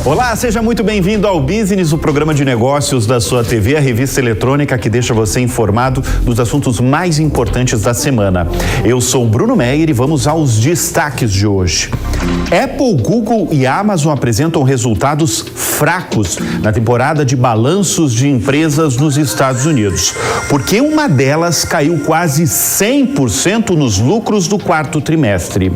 Olá, seja muito bem-vindo ao Business, o programa de negócios da sua TV, a revista eletrônica que deixa você informado dos assuntos mais importantes da semana. Eu sou o Bruno Meyer e vamos aos destaques de hoje. Apple, Google e Amazon apresentam resultados fracos na temporada de balanços de empresas nos Estados Unidos, porque uma delas caiu quase 100% nos lucros do quarto trimestre.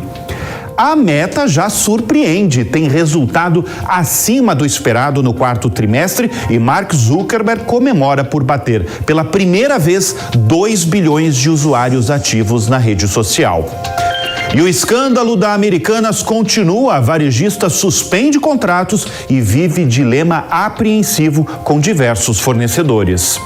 A Meta já surpreende, tem resultado acima do esperado no quarto trimestre e Mark Zuckerberg comemora por bater pela primeira vez 2 bilhões de usuários ativos na rede social. E o escândalo da Americanas continua, a varejista suspende contratos e vive dilema apreensivo com diversos fornecedores.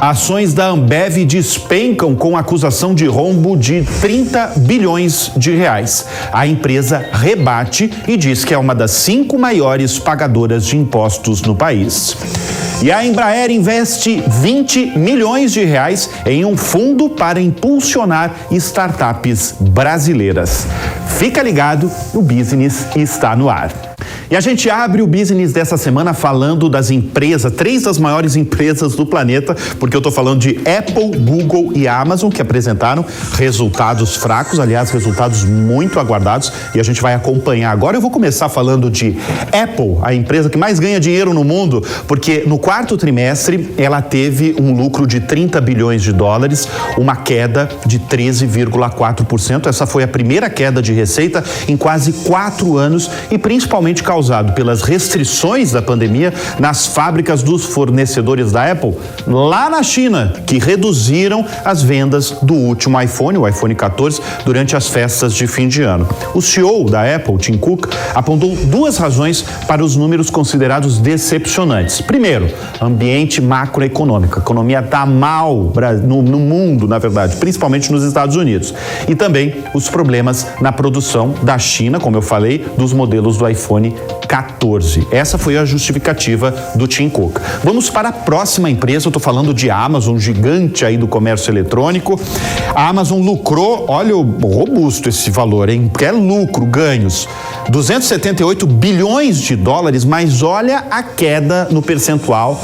Ações da Ambev despencam com acusação de rombo de 30 bilhões de reais. A empresa rebate e diz que é uma das 5 maiores pagadoras de impostos no país. E a Embraer investe 20 milhões de reais em um fundo para impulsionar startups brasileiras. Fica ligado, o Business está no ar. E a gente abre o Business dessa semana falando das empresas, 3 das maiores empresas do planeta, porque eu estou falando de Apple, Google e Amazon, que apresentaram resultados fracos, aliás, resultados muito aguardados, e a gente vai acompanhar. Agora eu vou começar falando de Apple, a empresa que mais ganha dinheiro no mundo, porque no quarto trimestre ela teve um lucro de 30 bilhões de dólares, uma queda de 13,4%. Essa foi a primeira queda de receita em quase 4 anos e principalmente causado pelas restrições da pandemia nas fábricas dos fornecedores da Apple lá na China, que reduziram as vendas do último iPhone, o iPhone 14, durante as festas de fim de ano. O CEO da Apple, Tim Cook, apontou 2 razões para os números considerados decepcionantes. Primeiro, ambiente macroeconômico. A economia está mal no mundo, na verdade, principalmente nos Estados Unidos. E também os problemas na produção da China, como eu falei, dos modelos do iPhone 14. Essa foi a justificativa do Tim Cook. Vamos para a próxima empresa, eu estou falando de Amazon, gigante aí do comércio eletrônico. A Amazon lucrou, olha o robusto esse valor, hein? Porque é lucro, ganhos, 278 bilhões de dólares, mas olha a queda no percentual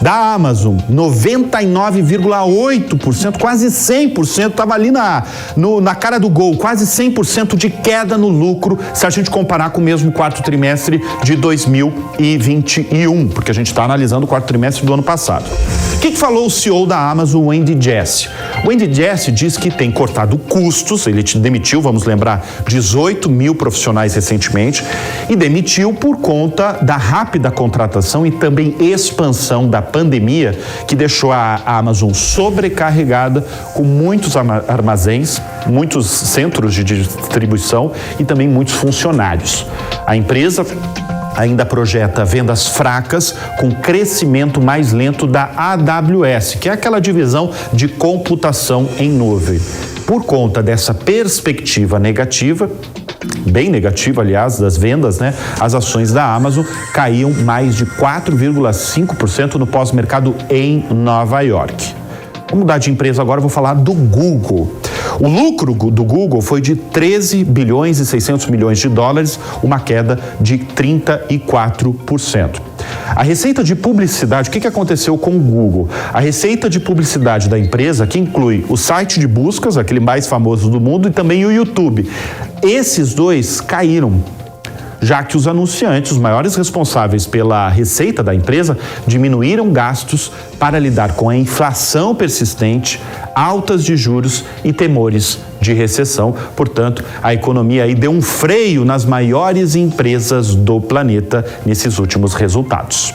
da Amazon, 99,8%, quase 100%, estava ali na cara do gol, quase 100% de queda no lucro, se a gente comparar com o mesmo quarto trimestre de 2021, porque a gente está analisando o quarto trimestre do ano passado. O que falou o CEO da Amazon, o Andy Jassy? O Andy Jassy diz que tem cortado custos, ele demitiu, vamos lembrar, 18 mil profissionais recentemente, e demitiu por conta da rápida contratação e também expansão da pandemia, que deixou a Amazon sobrecarregada com muitos armazéns, muitos centros de distribuição e também muitos funcionários. A empresa ainda projeta vendas fracas com crescimento mais lento da AWS, que é aquela divisão de computação em nuvem. Por conta dessa perspectiva negativa, bem negativa, aliás, das vendas, né? As ações da Amazon caíam mais de 4,5% no pós-mercado em Nova York. Vamos mudar de empresa agora, eu vou falar do Google. O lucro do Google foi de 13 bilhões e 600 milhões de dólares, uma queda de 34%. A receita de publicidade, o que aconteceu com o Google? A receita de publicidade da empresa, que inclui o site de buscas, aquele mais famoso do mundo, e também o YouTube. Esses 2 caíram, já que os anunciantes, os maiores responsáveis pela receita da empresa, diminuíram gastos para lidar com a inflação persistente, altas de juros e temores de recessão. Portanto, a economia aí deu um freio nas maiores empresas do planeta nesses últimos resultados.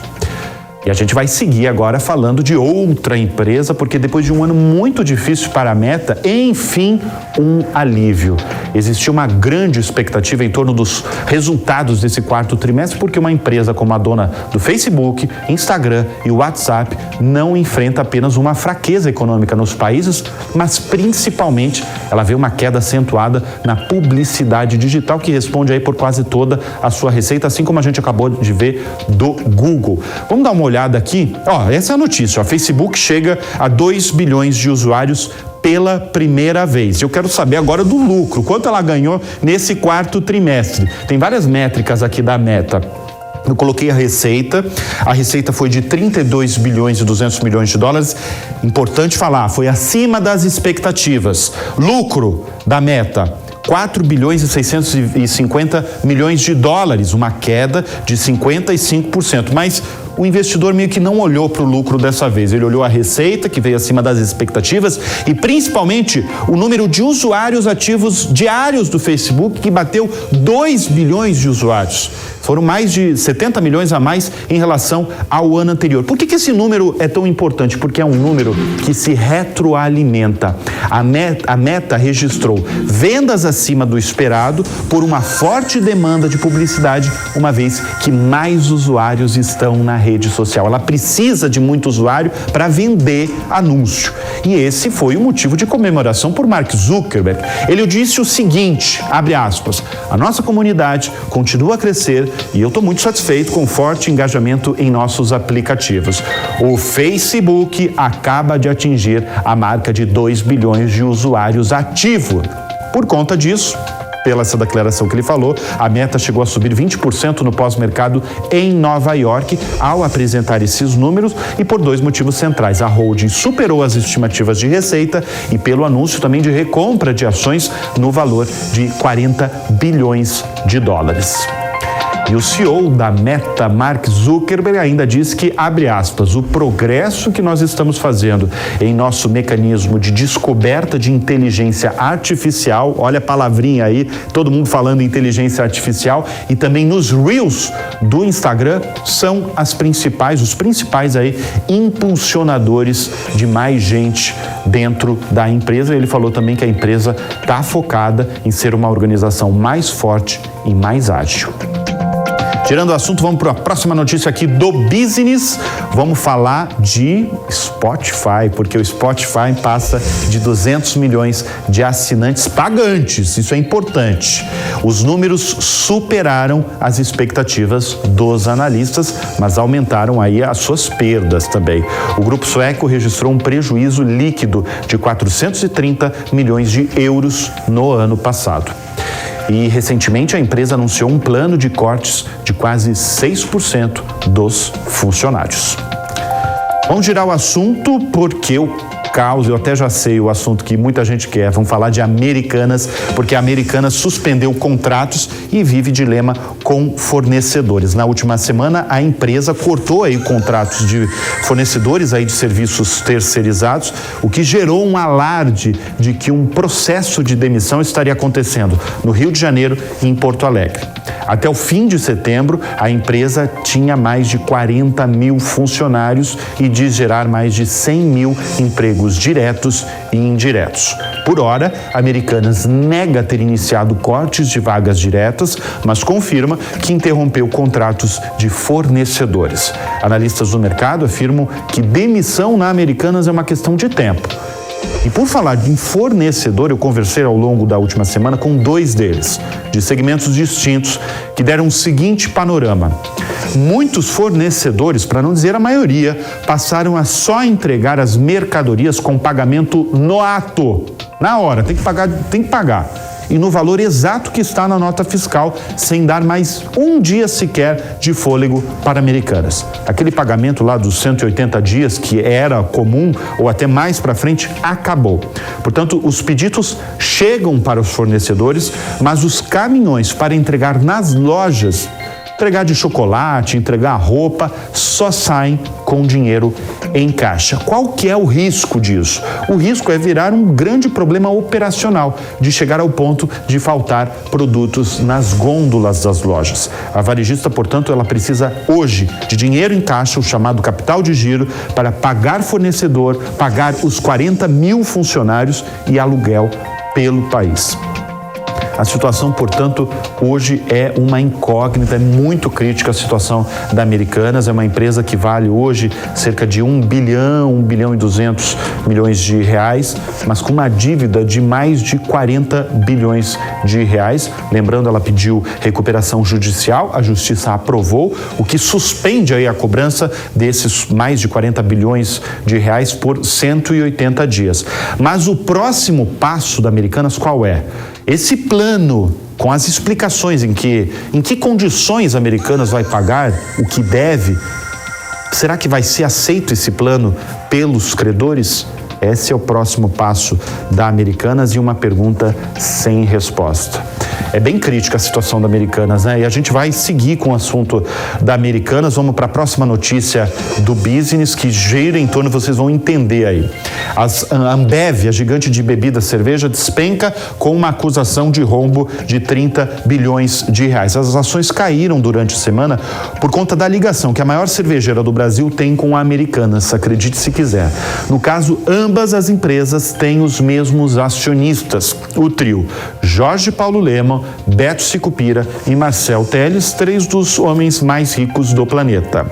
E a gente vai seguir agora falando de outra empresa, porque depois de um ano muito difícil para a Meta, enfim, um alívio. Existia uma grande expectativa em torno dos resultados desse quarto trimestre, porque uma empresa como a dona do Facebook, Instagram e WhatsApp não enfrenta apenas uma fraqueza econômica nos países, mas principalmente ela vê uma queda acentuada na publicidade digital, que responde aí por quase toda a sua receita, assim como a gente acabou de ver do Google. Vamos dar uma olhada aqui, essa é a notícia, a Facebook chega a 2 bilhões de usuários pela primeira vez. Eu quero saber agora do lucro, quanto ela ganhou nesse quarto trimestre. Tem várias métricas aqui da Meta. Eu coloquei a receita foi de 32 bilhões e 200 milhões de dólares. Importante falar, foi acima das expectativas. Lucro da Meta, 4 bilhões e 650 milhões de dólares, uma queda de 55%. Mas o investidor meio que não olhou para o lucro dessa vez. Ele olhou a receita, que veio acima das expectativas, e principalmente o número de usuários ativos diários do Facebook, que bateu 2 bilhões de usuários. Foram mais de 70 milhões a mais em relação ao ano anterior. Por que esse número é tão importante? Porque é um número que se retroalimenta. A Meta registrou vendas acima do esperado por uma forte demanda de publicidade, uma vez que mais usuários estão na rede social. Ela precisa de muito usuário para vender anúncio. E esse foi o motivo de comemoração por Mark Zuckerberg. Ele disse o seguinte, abre aspas, a nossa comunidade continua a crescer e eu estou muito satisfeito com o forte engajamento em nossos aplicativos. O Facebook acaba de atingir a marca de 2 bilhões de usuários ativos. Por conta disso, pela essa declaração que ele falou, a Meta chegou a subir 20% no pós-mercado em Nova York ao apresentar esses números e por 2 motivos centrais. A holding superou as estimativas de receita e pelo anúncio também de recompra de ações no valor de 40 bilhões de dólares. E o CEO da Meta, Mark Zuckerberg, ainda diz que, abre aspas, o progresso que nós estamos fazendo em nosso mecanismo de descoberta de inteligência artificial, olha a palavrinha aí, todo mundo falando inteligência artificial, e também nos Reels do Instagram, são os principais aí impulsionadores de mais gente dentro da empresa. Ele falou também que a empresa está focada em ser uma organização mais forte e mais ágil. Tirando o assunto, vamos para a próxima notícia aqui do Business. Vamos falar de Spotify, porque o Spotify passa de 200 milhões de assinantes pagantes. Isso é importante. Os números superaram as expectativas dos analistas, mas aumentaram aí as suas perdas também. O grupo sueco registrou um prejuízo líquido de 430 milhões de euros no ano passado. E, recentemente, a empresa anunciou um plano de cortes de quase 6% dos funcionários. Vamos girar o assunto porque o caos, eu até já sei o assunto que muita gente quer. Vamos falar de Americanas, porque a Americanas suspendeu contratos e vive dilema com fornecedores. Na última semana, a empresa cortou aí contratos de fornecedores aí de serviços terceirizados, o que gerou um alarde de que um processo de demissão estaria acontecendo no Rio de Janeiro e em Porto Alegre. Até o fim de setembro, a empresa tinha mais de 40 mil funcionários e diz gerar mais de 100 mil empregos diretos e indiretos. Por hora, a Americanas nega ter iniciado cortes de vagas diretas, mas confirma que interrompeu contratos de fornecedores. Analistas do mercado afirmam que demissão na Americanas é uma questão de tempo. E por falar de fornecedor, eu conversei ao longo da última semana com 2 deles, de segmentos distintos, que deram o seguinte panorama. Muitos fornecedores, para não dizer a maioria, passaram a só entregar as mercadorias com pagamento no ato. Na hora, tem que pagar. E no valor exato que está na nota fiscal, sem dar mais um dia sequer de fôlego para Americanas. Aquele pagamento lá dos 180 dias, que era comum, ou até mais para frente, acabou. Portanto, os pedidos chegam para os fornecedores, mas os caminhões para entregar nas lojas, entregar de chocolate, entregar roupa, só saem com dinheiro em caixa. Qual que é o risco disso? O risco é virar um grande problema operacional, de chegar ao ponto de faltar produtos nas gôndolas das lojas. A varejista, portanto, ela precisa hoje de dinheiro em caixa, o chamado capital de giro, para pagar fornecedor, pagar os 40 mil funcionários e aluguel pelo país. A situação, portanto, hoje é uma incógnita, é muito crítica a situação da Americanas. É uma empresa que vale hoje cerca de 1 bilhão e 200 milhões de reais, mas com uma dívida de mais de 40 bilhões de reais. Lembrando, ela pediu recuperação judicial, a justiça aprovou, o que suspende aí a cobrança desses mais de 40 bilhões de reais por 180 dias. Mas o próximo passo da Americanas qual é? Esse plano com as explicações em que condições Americanas vai pagar o que deve. Será que vai ser aceito esse plano pelos credores? Esse é o próximo passo da Americanas e uma pergunta sem resposta. É bem crítica a situação da Americanas, né? E a gente vai seguir com o assunto da Americanas. Vamos para a próxima notícia do business que gira em torno, vocês vão entender aí. A Ambev, a gigante de bebidas cerveja, despenca com uma acusação de rombo de 30 bilhões de reais. As ações caíram durante a semana por conta da ligação que a maior cervejeira do Brasil tem com a Americanas, acredite se quiser. No caso, ambas as empresas têm os mesmos acionistas. O trio Jorge Paulo Lemann, Beto Sicupira e Marcel Telles, 3 dos homens mais ricos do planeta.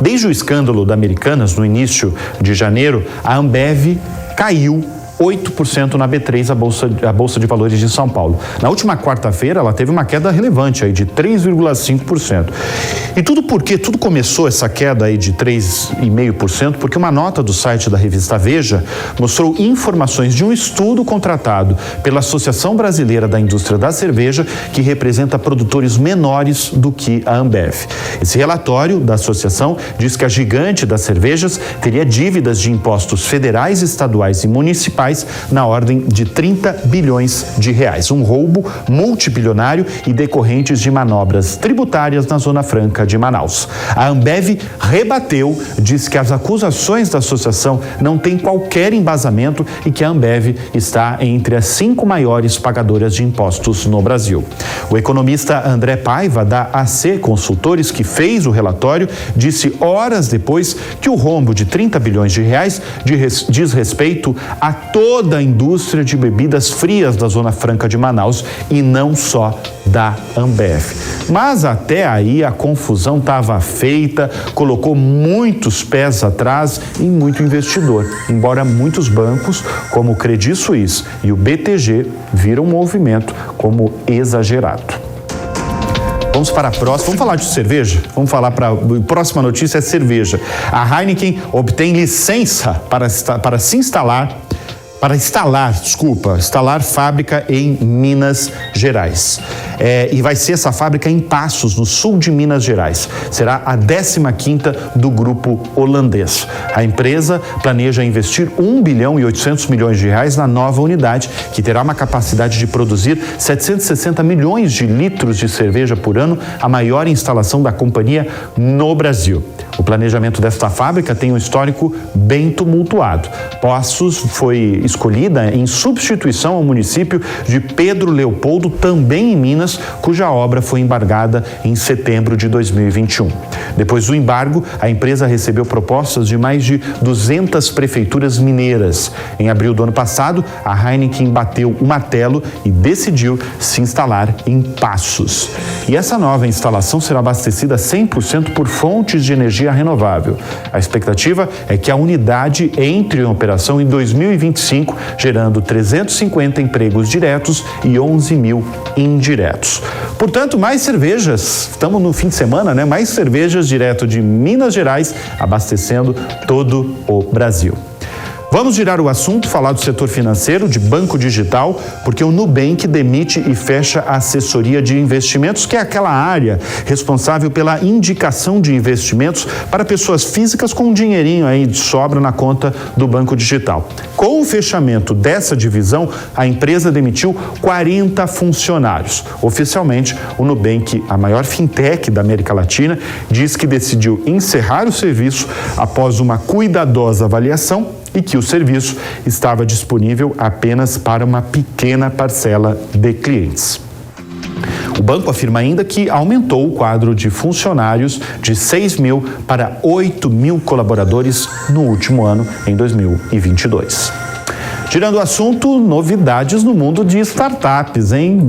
Desde o escândalo da Americanas, no início de janeiro, a Ambev caiu 8% na B3, a Bolsa de Valores de São Paulo. Na última quarta-feira, ela teve uma queda relevante aí de 3,5%. E tudo começou essa queda aí de 3,5%, porque uma nota do site da revista Veja mostrou informações de um estudo contratado pela Associação Brasileira da Indústria da Cerveja, que representa produtores menores do que a Ambev. Esse relatório da associação diz que a gigante das cervejas teria dívidas de impostos federais, estaduais e municipais na ordem de 30 bilhões de reais. Um roubo multibilionário e decorrentes de manobras tributárias na Zona Franca de Manaus. A Ambev rebateu, diz que as acusações da associação não têm qualquer embasamento e que a Ambev está entre as 5 maiores pagadoras de impostos no Brasil. O economista André Paiva, da AC Consultores, que fez o relatório, disse horas depois que o rombo de 30 bilhões de reais diz respeito a toda a indústria de bebidas frias da Zona Franca de Manaus e não só da Ambev. Mas até aí a confusão estava feita, colocou muitos pés atrás e muito investidor, embora muitos bancos, como o Credit Suisse e o BTG, viram o movimento como exagerado. Vamos para a próxima, vamos falar de cerveja? Vamos falar para a próxima notícia é cerveja. A Heineken obtém licença para instalar fábrica em Minas Gerais. E vai ser essa fábrica em Passos, no sul de Minas Gerais. Será a 15ª do grupo holandês. A empresa planeja investir 1 bilhão e 800 milhões de reais na nova unidade, que terá uma capacidade de produzir 760 milhões de litros de cerveja por ano, a maior instalação da companhia no Brasil. O planejamento desta fábrica tem um histórico bem tumultuado. Passos foi escolhida em substituição ao município de Pedro Leopoldo, também em Minas, cuja obra foi embargada em setembro de 2021. Depois do embargo, a empresa recebeu propostas de mais de 200 prefeituras mineiras. Em abril do ano passado, a Heineken bateu o martelo e decidiu se instalar em Passos. E essa nova instalação será abastecida 100% por fontes de energia renovável. A expectativa é que a unidade entre em operação em 2025, gerando 350 empregos diretos e 11 mil indiretos. Portanto, mais cervejas, estamos no fim de semana, né? Mais cervejas direto de Minas Gerais, abastecendo todo o Brasil. Vamos girar o assunto, falar do setor financeiro, de banco digital, porque o Nubank demite e fecha a assessoria de investimentos, que é aquela área responsável pela indicação de investimentos para pessoas físicas com um dinheirinho aí de sobra na conta do banco digital. Com o fechamento dessa divisão, a empresa demitiu 40 funcionários. Oficialmente, o Nubank, a maior fintech da América Latina, diz que decidiu encerrar o serviço após uma cuidadosa avaliação e que o serviço estava disponível apenas para uma pequena parcela de clientes. O banco afirma ainda que aumentou o quadro de funcionários de 6 mil para 8 mil colaboradores no último ano, em 2022. Tirando o assunto, novidades no mundo de startups, hein?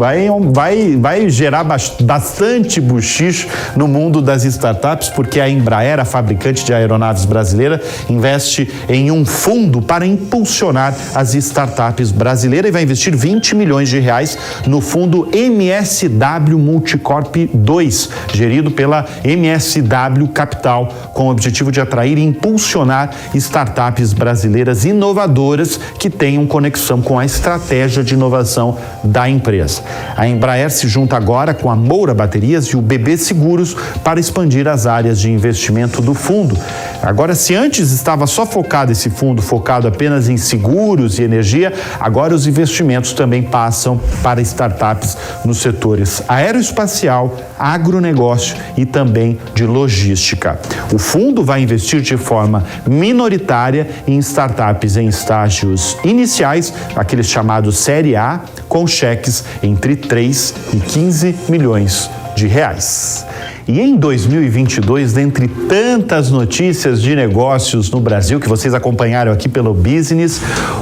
Vai gerar bastante buchicho no mundo das startups, porque a Embraer, a fabricante de aeronaves brasileira, investe em um fundo para impulsionar as startups brasileiras e vai investir 20 milhões de reais no fundo MSW Multicorp 2, gerido pela MSW Capital, com o objetivo de atrair e impulsionar startups brasileiras inovadoras que têm tenham conexão com a estratégia de inovação da empresa. A Embraer se junta agora com a Moura Baterias e o BB Seguros para expandir as áreas de investimento do fundo. Agora, se antes estava só focado esse fundo, focado apenas em seguros e energia, agora os investimentos também passam para startups nos setores aeroespacial, agronegócio e também de logística. O fundo vai investir de forma minoritária em startups em estágios iniciais, aqueles chamados Série A, com cheques entre 3 e 15 milhões de reais. E em 2022, dentre tantas notícias de negócios no Brasil que vocês acompanharam aqui pelo Business,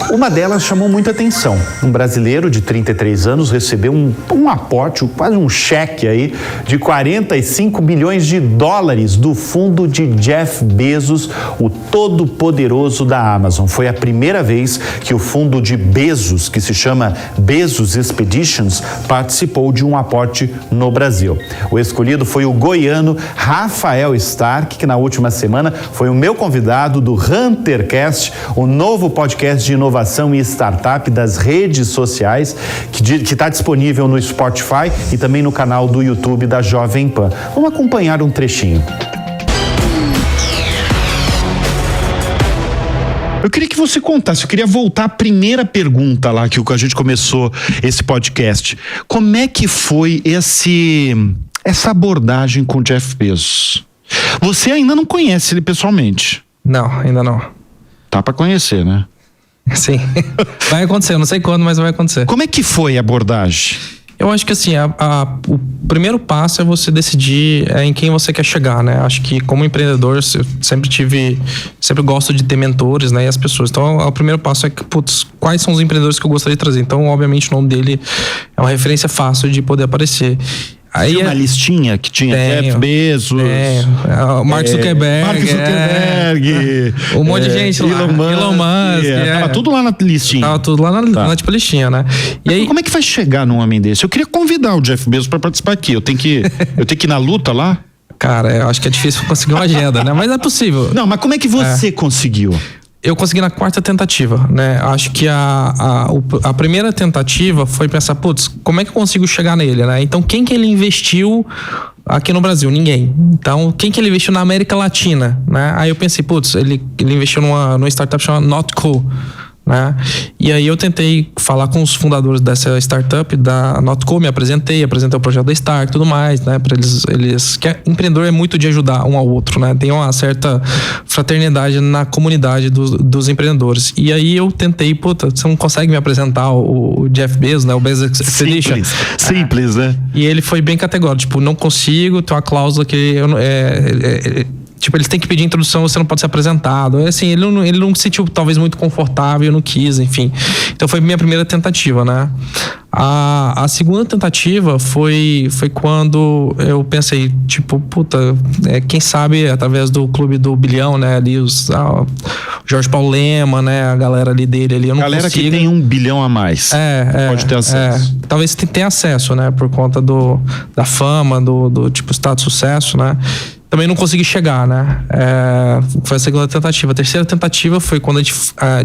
uma delas chamou muita atenção. Um brasileiro de 33 anos recebeu um aporte, quase um cheque aí, de 45 milhões de dólares do fundo de Jeff Bezos, o todo-poderoso da Amazon. Foi a primeira vez que o fundo de Bezos, que se chama Bezos Expeditions, participou de um aporte no Brasil. O escolhido foi o goiano Rafael Stark, que na última semana foi o meu convidado do HunterCast, o novo podcast de inovação e startup das redes sociais, que está disponível no Spotify e também no canal do YouTube da Jovem Pan. Vamos acompanhar um trechinho. Eu queria que você contasse, eu queria voltar à primeira pergunta lá que a gente começou esse podcast. Como é que foi essa abordagem com o Jeff Bezos? Você ainda não conhece ele pessoalmente? Não, ainda não. Tá pra conhecer, né? Sim. Vai acontecer, eu não sei quando, mas vai acontecer. Como é que foi a abordagem? Eu acho que assim, o primeiro passo é você decidir em quem você quer chegar, né? Acho que como empreendedor, eu sempre gosto de ter mentores, né? E as pessoas. Então, o primeiro passo é que, quais são os empreendedores que eu gostaria de trazer? Então, obviamente, o nome dele é uma referência fácil de poder aparecer. Aí uma listinha que tinha Jeff Bezos, Mark Zuckerberg, um monte de gente lá, Elon Musk, tava tudo lá na listinha. Tava tudo lá na tipo listinha, né? E aí, como é que vai chegar num homem desse? Eu queria convidar o Jeff Bezos para participar aqui. Eu tenho que ir na luta lá? Cara, eu acho que é difícil conseguir uma agenda, né? Mas é possível. Não, mas como é que você conseguiu? Eu consegui na quarta tentativa, né? Acho que a primeira tentativa foi pensar, como é que eu consigo chegar nele, né? Então, quem que ele investiu aqui no Brasil? Ninguém. Então, quem que ele investiu na América Latina, né? Aí eu pensei, ele investiu numa startup chamada Notco, né? E aí eu tentei falar com os fundadores dessa startup da Notco, me apresentei o projeto da Star e tudo mais, né? Para eles que empreendedor é muito de ajudar um ao outro, né? Tem uma certa fraternidade na comunidade dos empreendedores. E aí eu tentei, você não consegue me apresentar o Jeff Bezos, né? O Bezos Expedition. Simples, né? E ele foi bem categórico, não consigo, tem uma cláusula que eles têm que pedir introdução, você não pode ser apresentado. Assim, ele não se sentiu talvez muito confortável, eu não quis, enfim. Então foi minha primeira tentativa, né? A segunda tentativa foi quando eu pensei, quem sabe através do Clube do Bilhão, né? Ali o Jorge Paulo Lema, né? A galera ali dele ali, eu não galera consigo. Que tem 1 bilhão a mais. Pode ter acesso. Talvez tenha acesso, né? Por conta da fama, do status de sucesso, né? Também não consegui chegar, né? Foi a segunda tentativa. A terceira tentativa foi quando a gente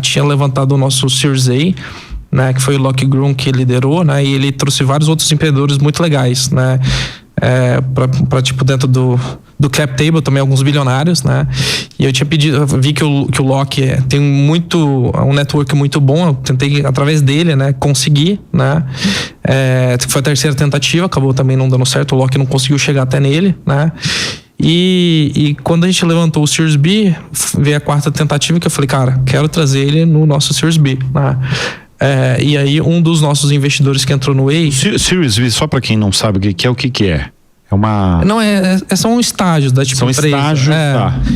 tinha levantado o nosso Series A, né? Que foi o Locke Gruen que liderou, né? E ele trouxe vários outros empreendedores muito legais, né? Para dentro do cap table também alguns bilionários, né? E eu tinha pedido, vi que o Locke tem um network muito bom, eu tentei através dele, né, conseguir, né? Foi a terceira tentativa, acabou também não dando certo, o Locke não conseguiu chegar até nele, né? E quando a gente levantou o Series B, veio a quarta tentativa que eu falei, cara, quero trazer ele no nosso Series B, né? E aí um dos nossos investidores que entrou no A... Series B, só para quem não sabe o que é. É uma... Não, são estágios da são empresa. Estágios,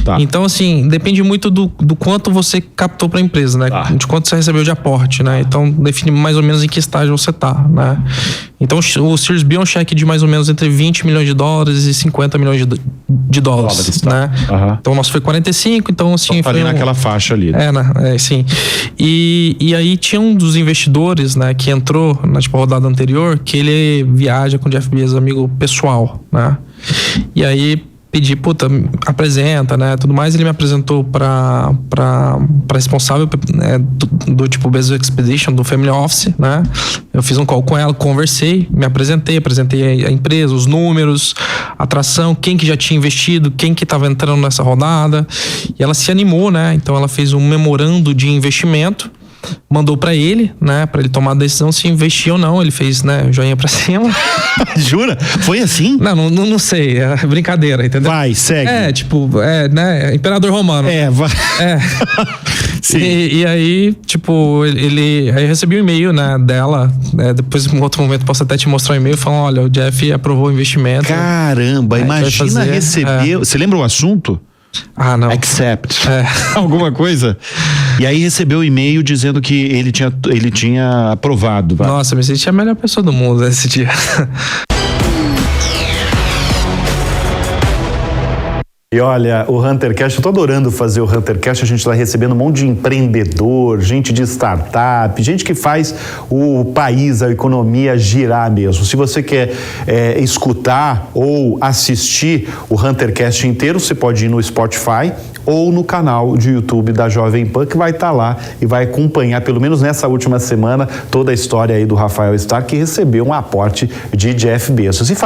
tá. Então, assim, depende muito do quanto você captou para a empresa, né? De quanto você recebeu de aporte, né? Então, define mais ou menos em que estágio você tá, né? Então, o Series B é um cheque de mais ou menos entre 20 milhões de dólares e 50 milhões de dólares, né? Então, o nosso foi 45, então, assim... Foi ali naquela faixa ali. Sim. E aí, tinha um dos investidores, né? Que entrou na rodada anterior, que ele viaja com o Jeff Bezos, amigo pessoal, né? E aí pedi, apresenta, né, tudo mais. Ele me apresentou pra responsável do tipo Business Expedition, do Family Office, né. Eu fiz um call com ela, conversei, me apresentei a empresa, os números, a atração, quem que já tinha investido, quem que estava entrando nessa rodada. E ela se animou, né, então ela fez um memorando de investimento, mandou pra ele, né, pra ele tomar a decisão se investir ou não. Ele fez, né, joinha pra cima. Jura? Foi assim? Não sei, é brincadeira, entendeu? Vai, segue. Né, imperador romano. Vai. Sim. E aí, aí eu recebi um e-mail, né, dela, depois em outro momento posso até te mostrar o e-mail falando, olha, o Jeff aprovou o investimento. Caramba, imagina receber, você lembra o assunto? Não. Accept. Alguma coisa? E aí recebeu o e-mail dizendo que ele tinha aprovado. Nossa, me senti a melhor pessoa do mundo nesse dia. E olha, o HunterCast, eu tô adorando fazer o HunterCast, a gente tá recebendo um monte de empreendedor, gente de startup, gente que faz o país, a economia girar mesmo. Se você quer escutar ou assistir o HunterCast inteiro, você pode ir no Spotify ou no canal de YouTube da Jovem Pan, que vai estar lá e vai acompanhar, pelo menos nessa última semana, toda a história aí do Rafael Stark, que recebeu um aporte de Jeff Bezos. E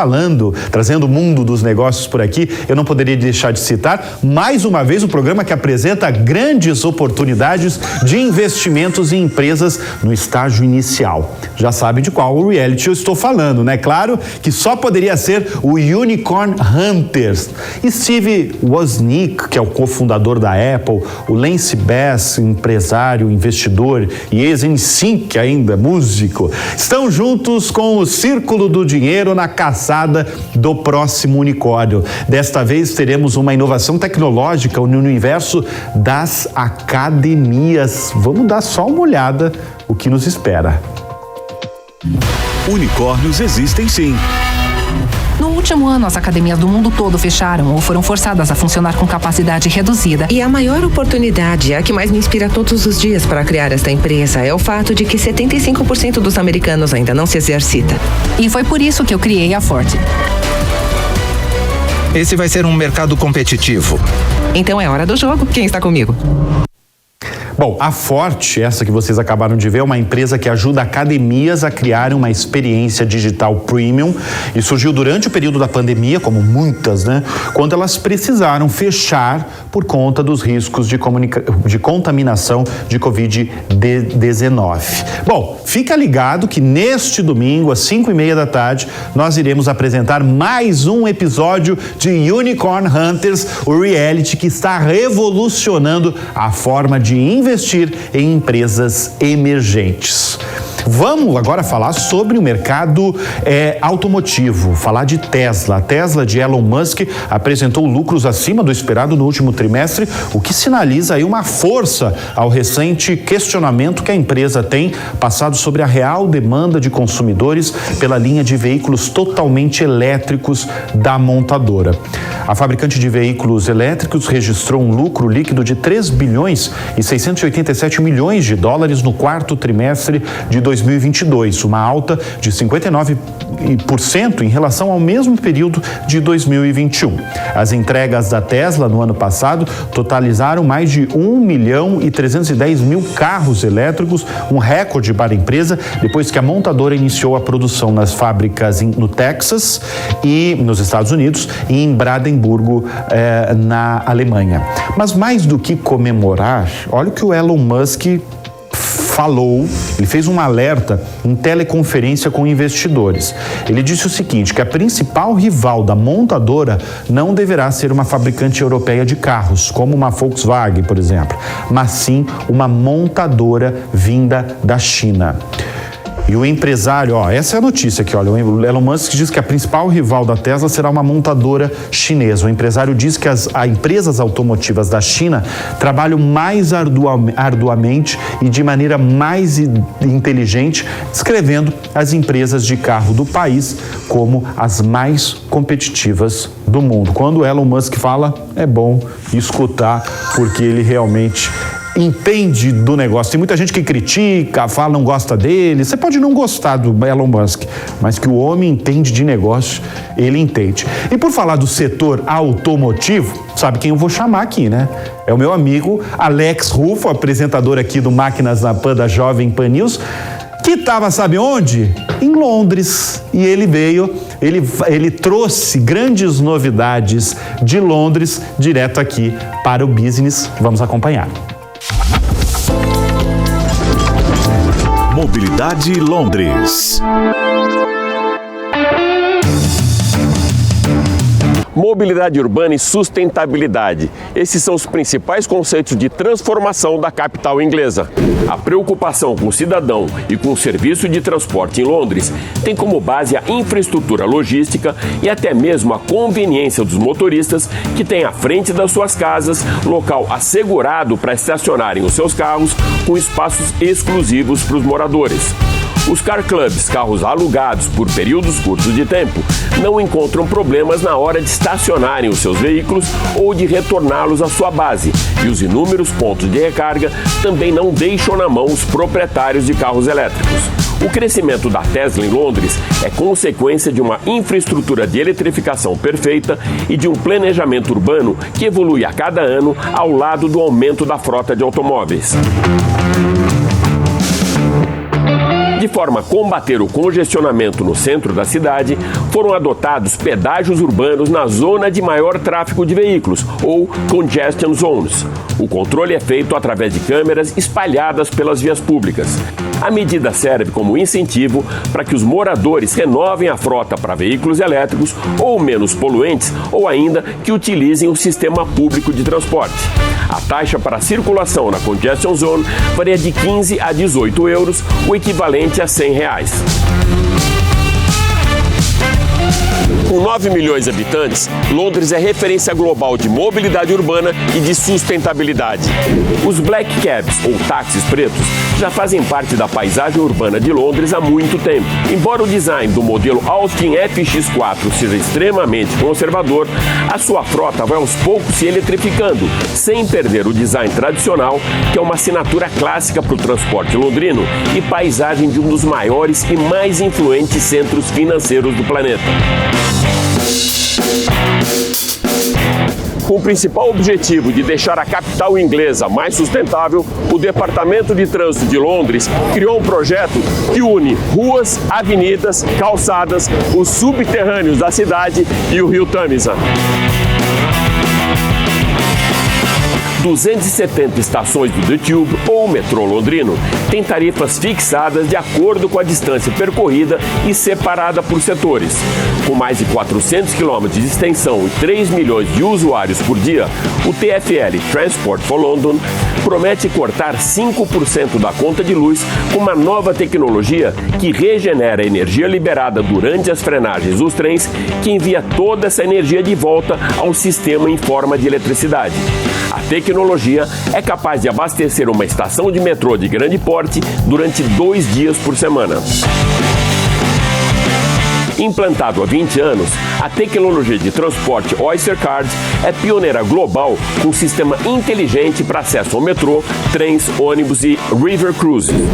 trazendo o mundo dos negócios por aqui, eu não poderia deixar de citar, mais uma vez, o programa que apresenta grandes oportunidades de investimentos em empresas no estágio inicial. Já sabe de qual reality eu estou falando, né? Claro que só poderia ser o Unicorn Hunters. Steve Wozniak, que é o cofundador da Apple, o Lance Bass, empresário, investidor e ex-NSYNC ainda, músico, estão juntos com o Círculo do Dinheiro na caçada do próximo unicórnio. Desta vez teremos uma inovação tecnológica no universo das academias. Vamos dar só uma olhada o que nos espera. Unicórnios existem sim. No último ano, as academias do mundo todo fecharam ou foram forçadas a funcionar com capacidade reduzida. E a maior oportunidade, a que mais me inspira todos os dias para criar esta empresa, é o fato de que 75% dos americanos ainda não se exercita. E foi por isso que eu criei a Forte. Esse vai ser um mercado competitivo. Então é hora do jogo. Quem está comigo? Bom, a Forte, essa que vocês acabaram de ver, é uma empresa que ajuda academias a criarem uma experiência digital premium e surgiu durante o período da pandemia, como muitas, né? Quando elas precisaram fechar por conta dos riscos de contaminação de Covid-19. Bom, fica ligado que neste domingo, às 5:30 da tarde, nós iremos apresentar mais um episódio de Unicorn Hunters, o reality que está revolucionando a forma de investir em empresas emergentes. Vamos agora falar sobre o mercado automotivo, falar de Tesla. A Tesla de Elon Musk apresentou lucros acima do esperado no último trimestre, o que sinaliza aí uma força ao recente questionamento que a empresa tem passado sobre a real demanda de consumidores pela linha de veículos totalmente elétricos da montadora. A fabricante de veículos elétricos registrou um lucro líquido de 3 bilhões e 687 milhões de dólares no quarto trimestre de 2022, uma alta de 59% em relação ao mesmo período de 2021. As entregas da Tesla no ano passado totalizaram mais de 1.310.000 carros elétricos, um recorde para a empresa, depois que a montadora iniciou a produção nas fábricas no Texas e nos Estados Unidos e em Brandenburgo, na Alemanha. Mas mais do que comemorar, olha o que o Elon Musk falou, ele fez um alerta em teleconferência com investidores. Ele disse o seguinte, que a principal rival da montadora não deverá ser uma fabricante europeia de carros, como uma Volkswagen, por exemplo, mas sim uma montadora vinda da China. E o empresário, essa é a notícia aqui, olha, o Elon Musk diz que a principal rival da Tesla será uma montadora chinesa. O empresário diz que as empresas automotivas da China trabalham mais arduamente e de maneira mais inteligente, descrevendo as empresas de carro do país como as mais competitivas do mundo. Quando o Elon Musk fala, é bom escutar, porque ele realmente entende do negócio. Tem muita gente que critica, fala não gosta dele. Você pode não gostar do Elon Musk, mas que o homem entende de negócio, ele entende. E por falar do setor automotivo, sabe quem eu vou chamar aqui, né? É o meu amigo Alex Rufo, apresentador aqui do Máquinas na Pan da Jovem Pan News, que estava, sabe onde? Em Londres. E ele veio, ele trouxe grandes novidades de Londres direto aqui para o Business. Vamos acompanhar. Mobilidade Londres. Mobilidade urbana e sustentabilidade. Esses são os principais conceitos de transformação da capital inglesa. A preocupação com o cidadão e com o serviço de transporte em Londres tem como base a infraestrutura logística e até mesmo a conveniência dos motoristas que têm à frente das suas casas local assegurado para estacionarem os seus carros com espaços exclusivos para os moradores. Os car clubs, carros alugados por períodos curtos de tempo, não encontram problemas na hora de estacionarem os seus veículos ou de retorná-los à sua base. E os inúmeros pontos de recarga também não deixam na mão os proprietários de carros elétricos. O crescimento da Tesla em Londres é consequência de uma infraestrutura de eletrificação perfeita e de um planejamento urbano que evolui a cada ano ao lado do aumento da frota de automóveis. De forma a combater o congestionamento no centro da cidade, foram adotados pedágios urbanos na zona de maior tráfego de veículos, ou congestion zones. O controle é feito através de câmeras espalhadas pelas vias públicas. A medida serve como incentivo para que os moradores renovem a frota para veículos elétricos ou menos poluentes, ou ainda que utilizem o sistema público de transporte. A taxa para a circulação na Congestion Zone varia de 15 a 18 euros, o equivalente a R$100. Com 9 milhões de habitantes, Londres é referência global de mobilidade urbana e de sustentabilidade. Os black cabs, ou táxis pretos, já fazem parte da paisagem urbana de Londres há muito tempo. Embora o design do modelo Austin FX4 seja extremamente conservador, a sua frota vai aos poucos se eletrificando, sem perder o design tradicional, que é uma assinatura clássica para o transporte londrino e paisagem de um dos maiores e mais influentes centros financeiros do planeta. Com o principal objetivo de deixar a capital inglesa mais sustentável, o Departamento de Trânsito de Londres criou um projeto que une ruas, avenidas, calçadas, os subterrâneos da cidade e o rio Tâmisa. 270 estações do The Tube, ou metrô londrino, têm tarifas fixadas de acordo com a distância percorrida e separada por setores. Com mais de 400 quilômetros de extensão e 3 milhões de usuários por dia, o TfL, Transport for London, promete cortar 5% da conta de luz com uma nova tecnologia que regenera a energia liberada durante as frenagens dos trens, que envia toda essa energia de volta ao sistema em forma de eletricidade. A tecnologia é capaz de abastecer uma estação de metrô de grande porte durante 2 dias por semana. Implantado há 20 anos, a tecnologia de transporte Oyster Card é pioneira global com um sistema inteligente para acesso ao metrô, trens, ônibus e river cruising.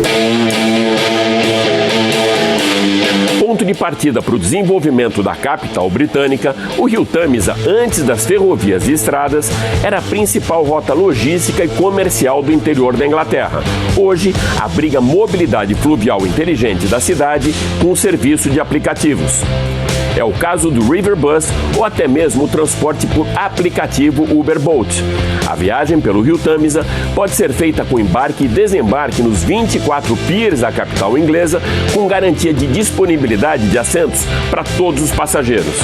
Ponto de partida para o desenvolvimento da capital britânica, o rio Tâmisa, antes das ferrovias e estradas, era a principal rota logística e comercial do interior da Inglaterra. Hoje, abriga a mobilidade fluvial inteligente da cidade com o serviço de aplicativos. É o caso do River Bus ou até mesmo o transporte por aplicativo Uber Boat. A viagem pelo rio Tâmisa pode ser feita com embarque e desembarque nos 24 piers da capital inglesa, com garantia de disponibilidade de assentos para todos os passageiros.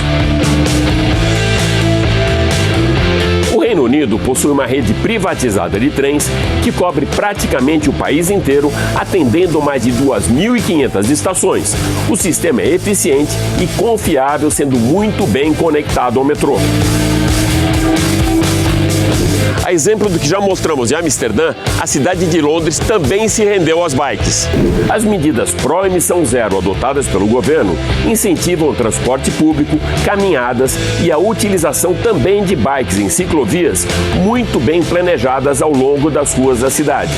O Reino Unido possui uma rede privatizada de trens que cobre praticamente o país inteiro, atendendo mais de 2.500 estações. O sistema é eficiente e confiável, sendo muito bem conectado ao metrô. A exemplo do que já mostramos em Amsterdã, a cidade de Londres também se rendeu às bikes. As medidas pró-emissão zero adotadas pelo governo incentivam o transporte público, caminhadas e a utilização também de bikes em ciclovias muito bem planejadas ao longo das ruas da cidade.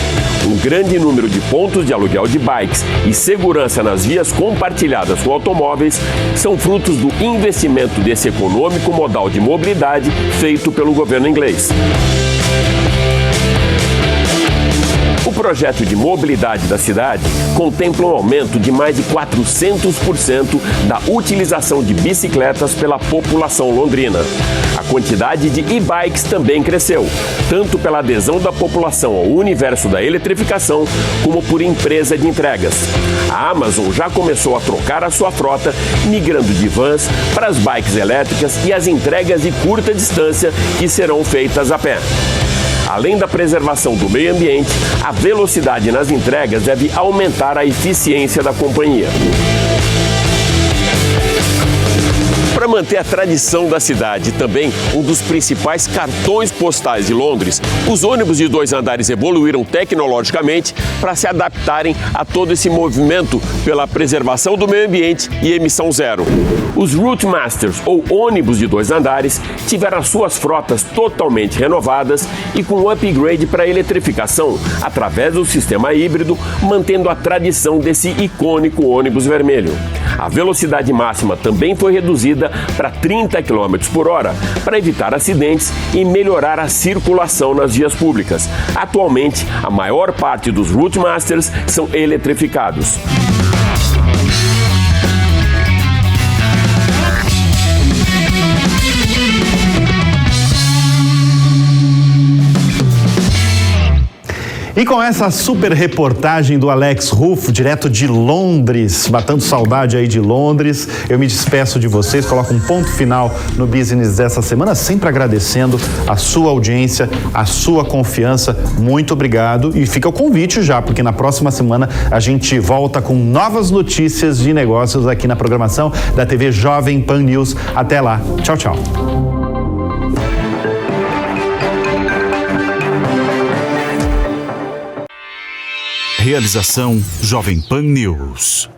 Um grande número de pontos de aluguel de bikes e segurança nas vias compartilhadas com automóveis são frutos do investimento desse econômico modal de mobilidade feito pelo governo inglês. O projeto de mobilidade da cidade contempla um aumento de mais de 400% da utilização de bicicletas pela população londrina. A quantidade de e-bikes também cresceu, tanto pela adesão da população ao universo da eletrificação, como por empresa de entregas. A Amazon já começou a trocar a sua frota, migrando de vans para as bikes elétricas e as entregas de curta distância que serão feitas a pé. Além da preservação do meio ambiente, a velocidade nas entregas deve aumentar a eficiência da companhia. Para manter a tradição da cidade e também um dos principais cartões postais de Londres, os ônibus de 2 andares evoluíram tecnologicamente para se adaptarem a todo esse movimento pela preservação do meio ambiente e emissão zero. Os Route Masters, ou ônibus de 2 andares, tiveram as suas frotas totalmente renovadas e com upgrade para eletrificação através do sistema híbrido, mantendo a tradição desse icônico ônibus vermelho. A velocidade máxima também foi reduzida para 30 km por hora, para evitar acidentes e melhorar a circulação nas vias públicas. Atualmente, a maior parte dos Route Masters são eletrificados. E com essa super reportagem do Alex Ruffo, direto de Londres, matando saudade aí de Londres, eu me despeço de vocês, coloco um ponto final no business dessa semana, sempre agradecendo a sua audiência, a sua confiança. Muito obrigado e fica o convite já, porque na próxima semana a gente volta com novas notícias de negócios aqui na programação da TV Jovem Pan News. Até lá. Tchau, tchau. Realização Jovem Pan News.